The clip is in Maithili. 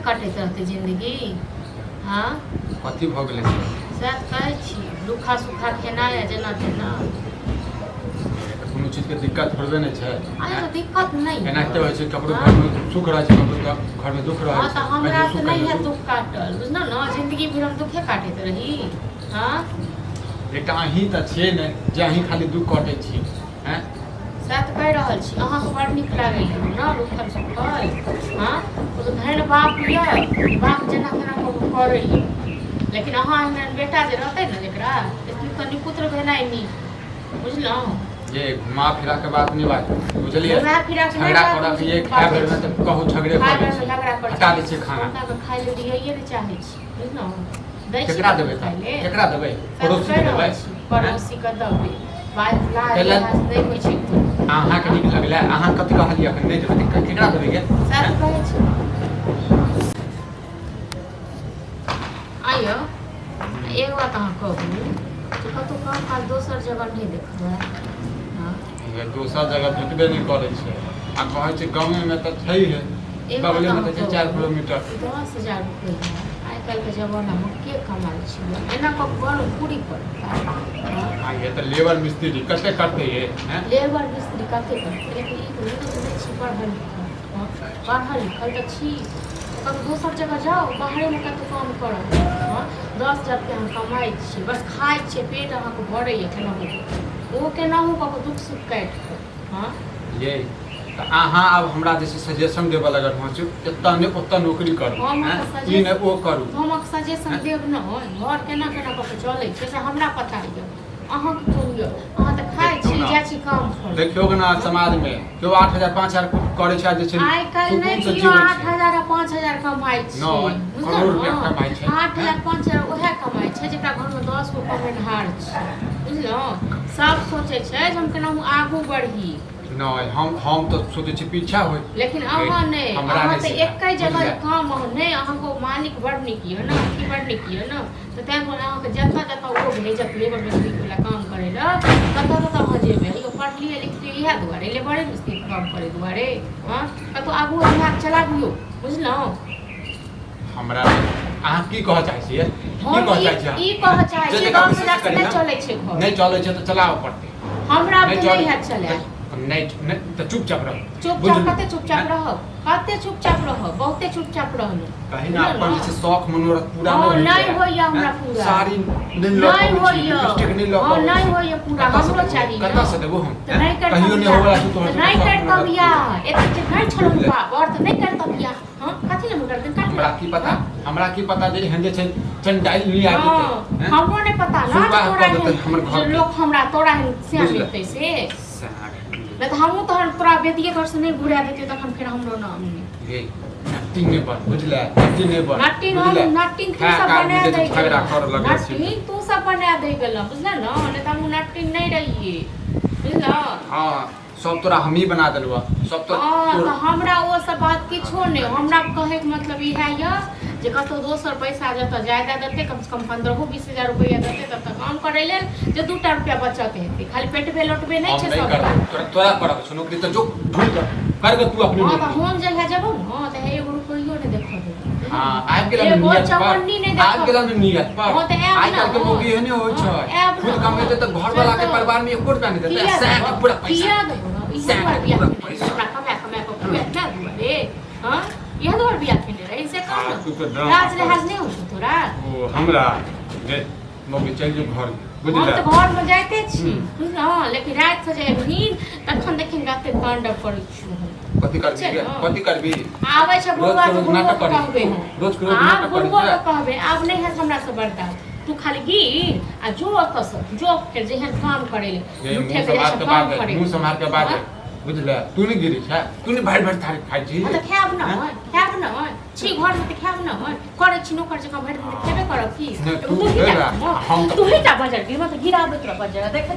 कटैत रहतै जिंदगी। हाँ कथी भऽ गेलै सएह कहै छी, रूखा सूखा खेनाइ आ जेना तेना। कोनो चीजके दिक्कत थोड़बे नहि छै। अरे तो दिक्कत नहीं एनाहिते होइ छै, ककरो घरमे सुख रहै छै, ककरो घरमे दुख रहै हाँ छै। तो हमरा तो नहीं है दुख काटल, बुझल ना, जिंदगी भर हम दुखे काटैत रही। हाँ एकटा अहीं तऽ छियै ने जे अहीं खाली दुख काटै छी। हैं सएह तऽ कहि रहल छी, अहाँके बड़ नीक लागैए ने रूखल सूखल। हाँ तो धैर्य बाप यऽ, बाप जेना तेना करैए। लेकिन अहाँ एहन बेटा जे रहतै ने जकरा, तऽ निपुत्र भेनाइ नीक, बुझलहुँ। ये घुमा फिरा के बात नहीं बात, बुझलिए। घुमा फिरा के झगड़ा करब ये खाए बेर में त कहू झगड़े खाए कर बेर में झगड़ा कर हटा दै छै खाना। हमरा के खाइ ले दियैये नहि चाहै छी, बुझलहुँ। दै छी केकरा देबै खाइ ले, केकरा देबै? पड़ोसी के देबै? पड़ोसी के देबै। बात नहीं होइ छै। अहाँ के नीक लगलै, अहाँ कथि कहलियै अखन नहि देबै त केकरा देबै गे? सएह कहै छी। आइयो एगो बात अहाँ कहू, कतहु काम काज दोसर जगह नहीं देखबै? ये दोसर जगह भेटबे नहीं करे छै। आ कहै छै गाँव में त छै है, बगले में त 4 किलोमीटर। 10,000 रुपया आइ काल्हि के जमाना में के कमाइ छै? एना क घर पूरी करता। हां ये त लेबर मिस्त्री कते करते ये, हैं? लेबर मिस्त्री कते करते, लेकिन ई तो नहीं छी पढ़ल लिखल त छी। कब दोसर जगह जाओ, बाहरे में कतौ काम करब। हाँ 10,000 रुपया हम कमाइ छी, बस खाइ छी, पेट अहाँके भरैए केनाहू। ओ केनाहू कऽ दुख सुख काटि कऽ। हाँ ये त अहाँ अब हमरा जैसे सजेशन देबऽ लगल हँ चुप एतऽ ने ओतऽ नौकरी करू, ई ने ओ करू। हम सजेशन देब न, घर केना केना कऽ के चलै छै से हमरा पता यऽ। अहाँके कोन यऽ? अहाँ तऽ खाइ छी, जाइ छी काम पर। देखियौ ना समाज में केओ 8,000 5,000 करै छै जे छै आइ काल्हि नहि कियो 8,000 आ 5,000 कमाइ छै। करोड़ रुपया कमाइ छै। 8,000 5,000 ओहे कमाइ छै जेकरा घर में 10 गो कमेनहार छै, बुझलहुँ। सब सोचै छै जे हम केनाहू आगू बढ़ी। नहीं हम तो सोचे छी पीछा होय, लेकिन अहाँ नहीं, अहाँ तो एक जगह काम नहीं, अहाँको मालिक बड़ नीक यऽ ना, की बड़ नीक यऽ ना, तो तैं अहाँके जतऽ जतऽ वो भेजत लेबर मिस्त्री वाला काम करे ला, ततऽ ततऽ अहाँ जेबै। यो पढ़लिए लिखलिए इएह दुआरे लेबर मिस्त्री काम करे दुआरे। हाँ कतौ आगू दिमाग चलाबियो, बुझलहुँ। हमरा अहाँ की कहऽ चाहै छियै? की कहऽ चाहै छियै? ई कहऽ चाहै छियै 10,000 से नहीं चलै छै घर। नहीं चलै छै त चलाबऽ पड़तै। हमरा नहीं है चलाए। नहीं तो चुपचाप रहो। चुपचाप कते चुपचाप रहो, कते चुपचाप रहो, बहुते चुपचाप रहलो। कहीं ना अपन जैसे शौक मनोरथ पूरा नहीं होइया हमरा पूरा। सारी नहीं होइया, हां नहीं होइया पूरा, हमरो चाहिए। कतऽ से देबो हम? नहीं कर कहियो नहीं होगा तू तो नहीं करता बिया, एते नहीं छलो बाप और तो नहीं करता बिया। हां कथि ले मुकर दिन हमरा की पता जे हंदे छै चंडाइल नहीं आते थे। हमरो नहीं पता ना तोरा लोग हमरा तोरा से लेते से। नहीं तो हमहू तो तोरा बेटिए घर से नहीं घुरा देते तखन फिर हमरो नाम नहीं। ये नटिंग ने पर बुझला, नटिंग ने पर नटिंग हम नटिंग तू सब बना दे, झगड़ा कर लगे नटिंग तू सब बना दे गेल, बुझला ना, नहीं तो हम नटिंग नहीं रहिए, बुझला। हां सब तोरा हम ही बना देलवा, सब तो तो हमरा वो सब बात किछो नहीं। हमरा कहे के मतलब ई है या जे कतो दोसर पैसा जत ज्यादा देते, कम से कम 15-20,000 रुपया देते तब तक काम करे ले जे 2 रुपया बचत हेते। खाली पेटबे लोटबे नहीं छै सब। तोरा करब छ नौकरी त जो ढूंढ करबे तू अपने। हां त हम जगह जेबो न त 1 रुपयो नहीं देखबे। हां आबि गेला में नियत पर, आबि गेला में नियत पर। आइ काल के मौगी एहने होइ छै, खुद कमेते त घर वाला के परिवार में 1 रुपया नहीं देते, सैक पूरा पैसा पैसा कमा ना दुआरे। हां यह दौर बिया खेले रहे इनसे कम राज लिहाज नहीं हो तोरा। ओ हमरा गे मौगी चल जो घर, बुझला। हम तो घर में जाते छी, हां लेकिन रात से जे नींद तखन देखिन गाते तांडव करै छी। कथि करबी आबै छै बुढ़वा के नाटक कहबे, रोज के नाटक बुढ़वा के कहबे आब नहीं है हमरा से बर्दाश्त। तू खाली गिर आ जो ओतऽ से जो फिर जेहन काम करे ले उठे के काम करे, मुंह संभाल के बात बुझला। तू नहीं गिरी छै, तू नहीं भर भर थारी खाइ छी। त खाब न छी घर में त खाब न करे छी नौकर जका भर दिन खेबे करब की। तू ही जा बाजार गिर मत गिराबे तोरा बाजार देखे